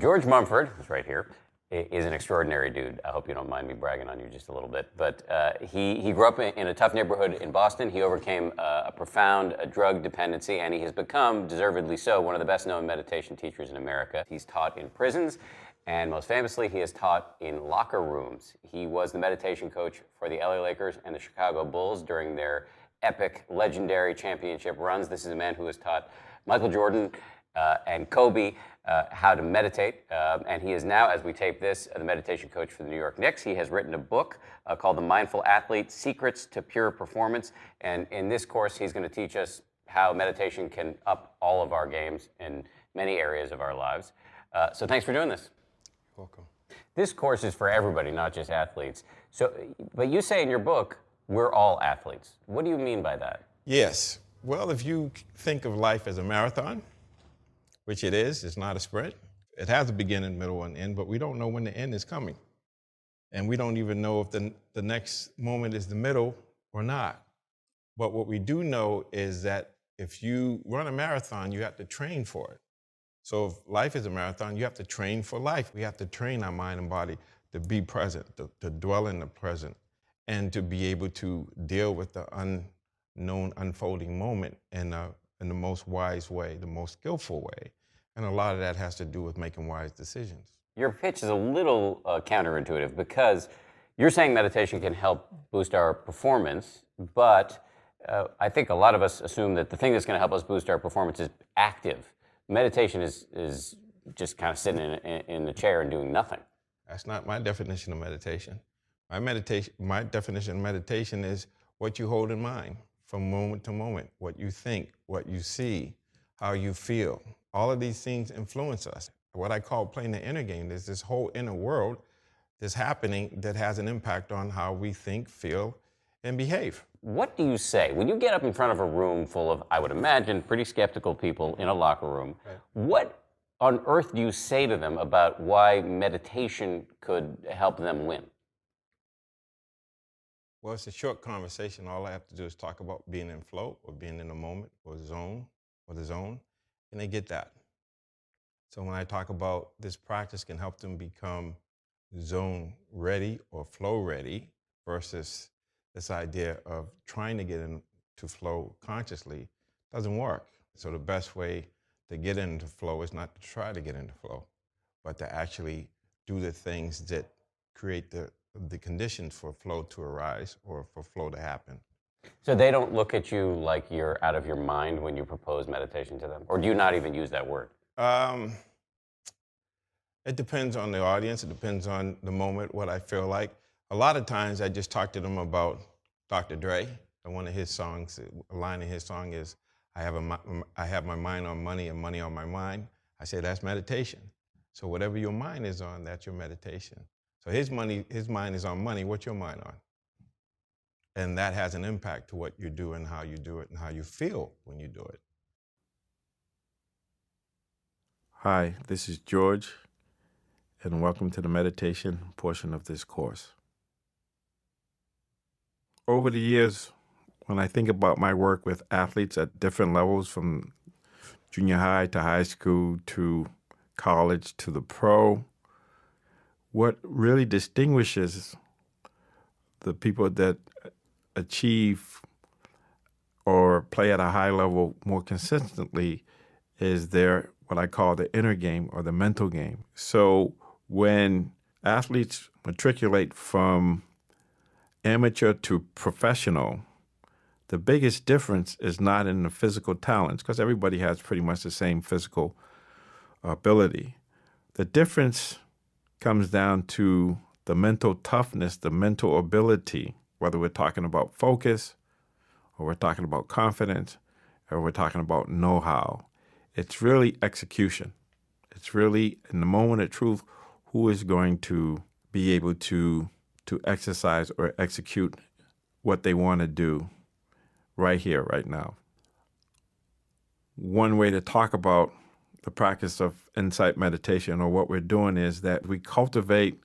George Mumford, who's right here, is an extraordinary dude. I hope you don't mind me bragging on you just a little bit. But he grew up in a tough neighborhood in Boston. He overcame a profound drug dependency, and he has become, deservedly so, one of the best-known meditation teachers in America. He's taught in prisons, and most famously, he has taught in locker rooms. He was the meditation coach for the LA Lakers and the Chicago Bulls during their epic, legendary championship runs. This is a man who has taught Michael Jordan and Kobe how to meditate. And he is now, as we tape this, the meditation coach for the New York Knicks. He has written a book called The Mindful Athlete, Secrets to Pure Performance. And in this course, he's going to teach us how meditation can up all of our games in many areas of our lives. So thanks for doing this. Welcome. This course is for everybody, not just athletes. So, but you say in your book, we're all athletes. What do you mean by that? Yes. Well, if you think of life as a marathon, which it is, it's not a sprint. It has a beginning, middle, and end, but we don't know when the end is coming. And we don't even know if the next moment is the middle or not. But what we do know is that if you run a marathon, you have to train for it. So if life is a marathon, you have to train for life. We have to train our mind and body to be present, to dwell in the present, and to be able to deal with the unknown unfolding moment in the most wise way, the most skillful way. And a lot of that has to do with making wise decisions. Your pitch is a little counterintuitive because you're saying meditation can help boost our performance, but I think a lot of us assume that the thing that's going to help us boost our performance is active. Meditation is just kind of sitting in the chair and doing nothing. That's not my definition of meditation. My definition of meditation is what you hold in mind from moment to moment, what you think, what you see, how you feel. All of these things influence us. What I call playing the inner game is this whole inner world that's happening that has an impact on how we think, feel, and behave. What do you say when you get up in front of a room full of, I would imagine, pretty skeptical people in a locker room? Right. What on earth do you say to them about why meditation could help them win? Well, it's a short conversation. All I have to do is talk about being in flow or being in the moment or the zone, and they get that. So when I talk about this practice can help them become zone ready or flow ready versus this idea of trying to get into flow consciously doesn't work. So the best way to get into flow is not to try to get into flow, but to actually do the things that create the conditions for flow to arise or for flow to happen. So they don't look at you like you're out of your mind when you propose meditation to them? Or do you not even use that word? It depends on the audience. It depends on the moment, what I feel like. A lot of times I just talk to them about Dr. Dre. And one of his songs, a line in his song is, I have my mind on money and money on my mind. I say that's meditation. So whatever your mind is on, that's your meditation. So his mind is on money. What's your mind on? And that has an impact to what you do and how you do it and how you feel when you do it. Hi, this is George, and welcome to the meditation portion of this course. Over the years, when I think about my work with athletes at different levels, from junior high to high school to college to the pro, what really distinguishes the people that achieve or play at a high level more consistently is their, what I call the inner game or the mental game. So when athletes matriculate from amateur to professional, the biggest difference is not in the physical talents, because everybody has pretty much the same physical ability. The difference comes down to the mental toughness, the mental ability, whether we're talking about focus or we're talking about confidence or we're talking about know-how. It's really execution. It's really, in the moment of truth, who is going to be able to exercise or execute what they want to do right here, right now. One way to talk about the practice of insight meditation, or what we're doing, is that we cultivate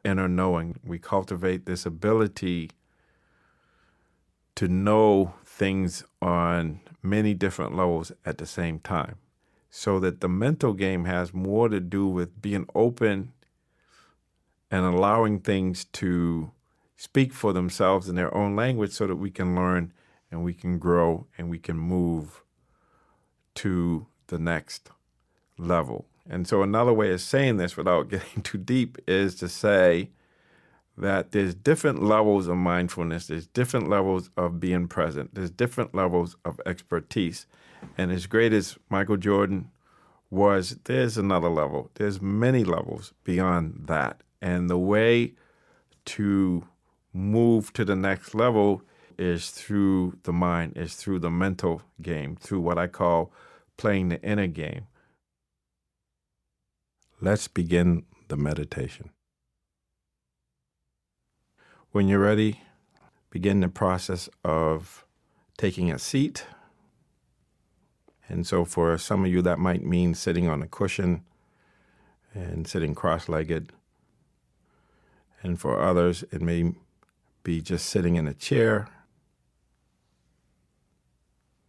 inner knowing. We cultivate this ability to know things on many different levels at the same time. so that the mental game has more to do with being open and allowing things to speak for themselves in their own language so that we can learn and we can grow and we can move to the next level. And so another way of saying this without getting too deep is to say that there's different levels of mindfulness, there's different levels of being present, there's different levels of expertise. And as great as Michael Jordan was, there's another level. There's many levels beyond that. And the way to move to the next level is through the mind, is through the mental game, through what I call playing the inner game. Let's begin the meditation. When you're ready, begin the process of taking a seat. And so for some of you, that might mean sitting on a cushion and sitting cross-legged. And for others, it may be just sitting in a chair.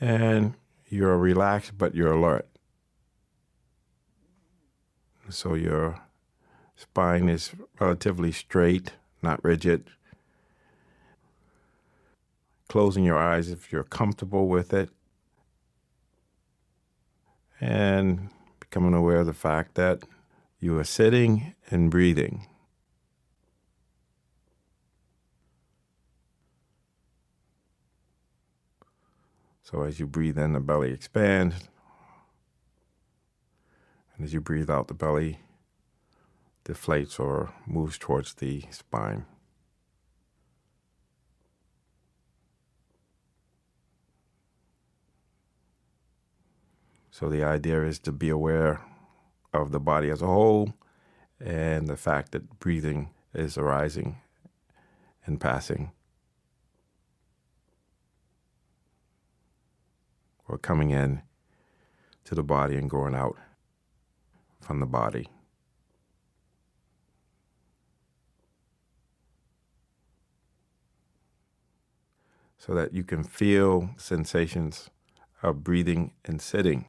And you're relaxed, but you're alert. So your spine is relatively straight, not rigid. Closing your eyes if you're comfortable with it. And becoming aware of the fact that you are sitting and breathing. So as you breathe in, the belly expands. And as you breathe out, the belly deflates or moves towards the spine. So the idea is to be aware of the body as a whole and the fact that breathing is arising and passing, or coming in to the body and going out from the body. So that you can feel sensations of breathing and sitting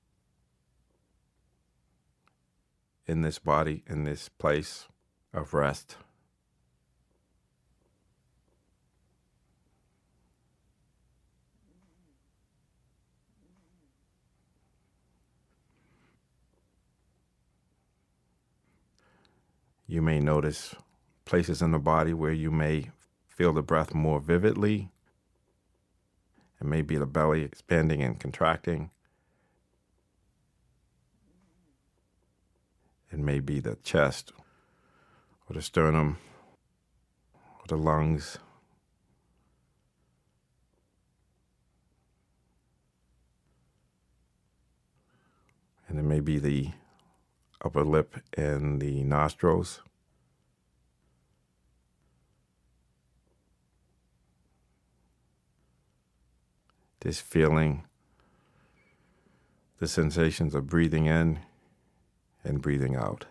in this body, in this place of rest. You may notice places in the body where you may feel the breath more vividly. It may be the belly expanding and contracting. It may be the chest or the sternum or the lungs. And it may be the upper lip and the nostrils. Just feeling the sensations of breathing in and breathing out.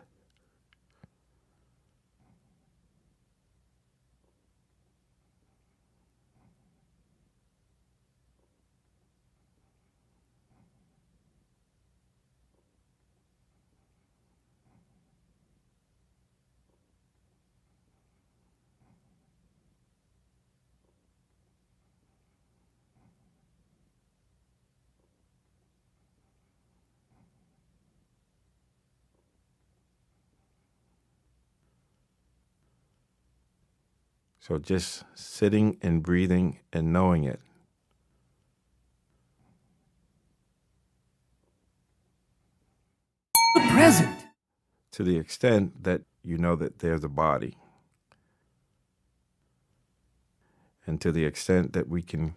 So just sitting and breathing and knowing it. Present. To the extent that you know that there's a body. And to the extent that we can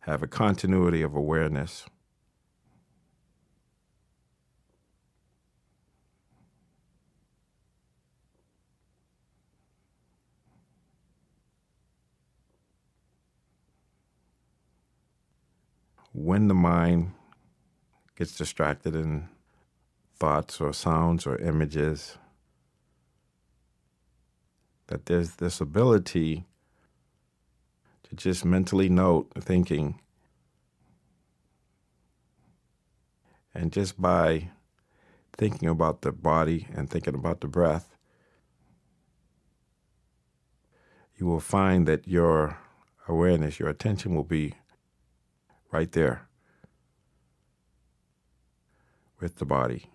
have a continuity of awareness. When the mind gets distracted in thoughts or sounds or images, that there's this ability to just mentally note thinking, and just by thinking about the body and thinking about the breath, you will find that your awareness, your attention will be right there with the body,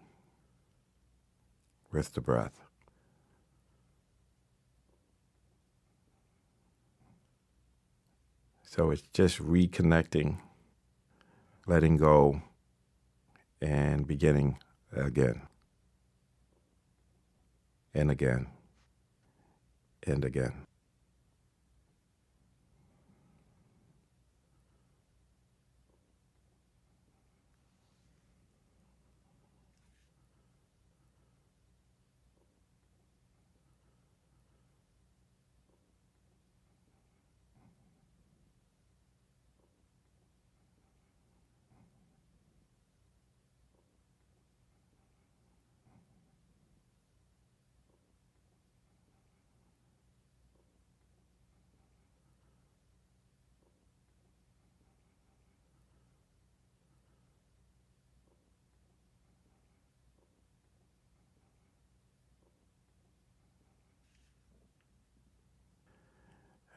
with the breath. So it's just reconnecting, letting go, and beginning again, and again, and again.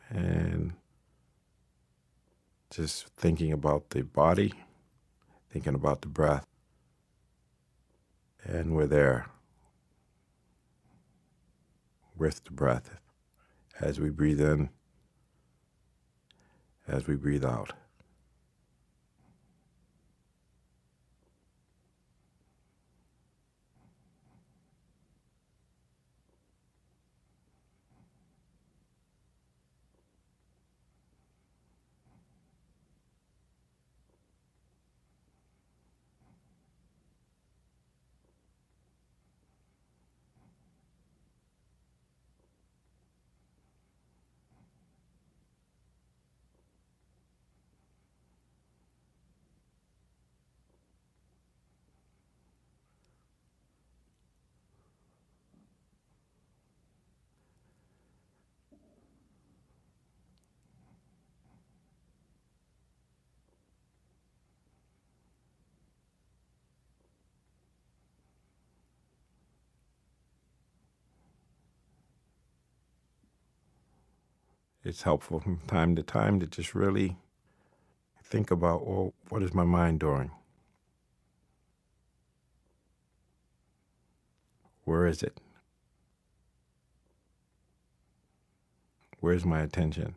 And just thinking about the body, thinking about the breath, and we're there with the breath as we breathe in, as we breathe out. It's helpful from time to time to just really think about, well, what is my mind doing? Where is it? Where's my attention?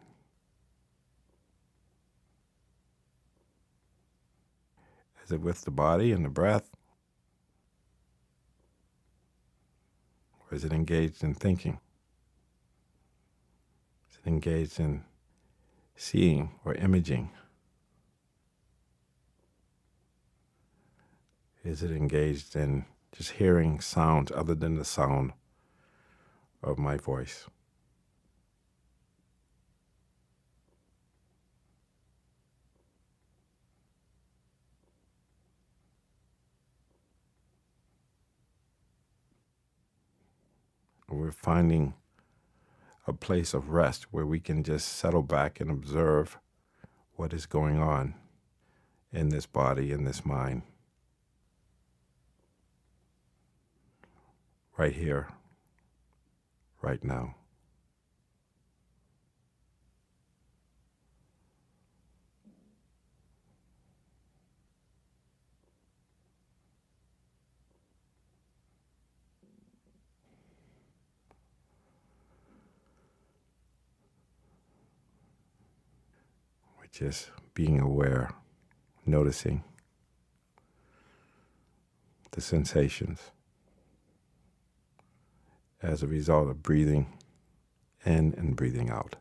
Is it with the body and the breath? Or is it engaged in thinking? Is it engaged in seeing or imaging? Is it engaged in just hearing sounds other than the sound of my voice? We're finding a place of rest where we can just settle back and observe what is going on in this body, in this mind, right here, right now. We're just being aware, noticing the sensations as a result of breathing in and breathing out.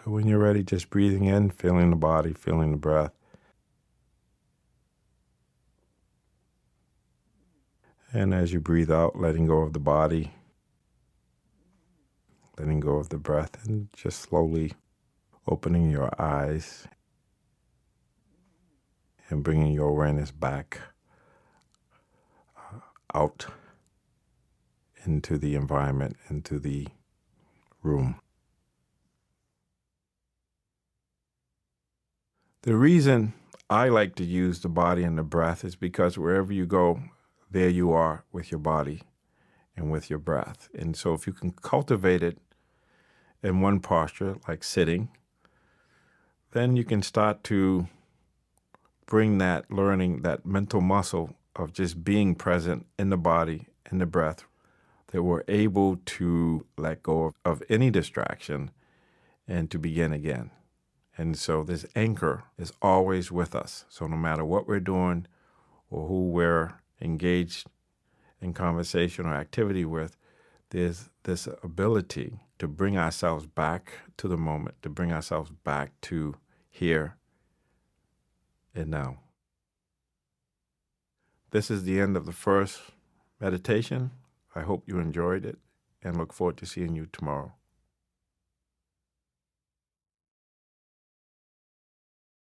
So when you're ready, just breathing in, feeling the body, feeling the breath. And as you breathe out, letting go of the body, letting go of the breath, and just slowly opening your eyes and bringing your awareness back out into the environment, into the room. The reason I like to use the body and the breath is because wherever you go, there you are with your body and with your breath. And so if you can cultivate it in one posture, like sitting, then you can start to bring that learning, that mental muscle of just being present in the body and the breath, that we're able to let go of any distraction and to begin again. And so this anchor is always with us. So no matter what we're doing or who we're engaged in conversation or activity with, there's this ability to bring ourselves back to the moment, to bring ourselves back to here and now. This is the end of the first meditation. I hope you enjoyed it and look forward to seeing you tomorrow.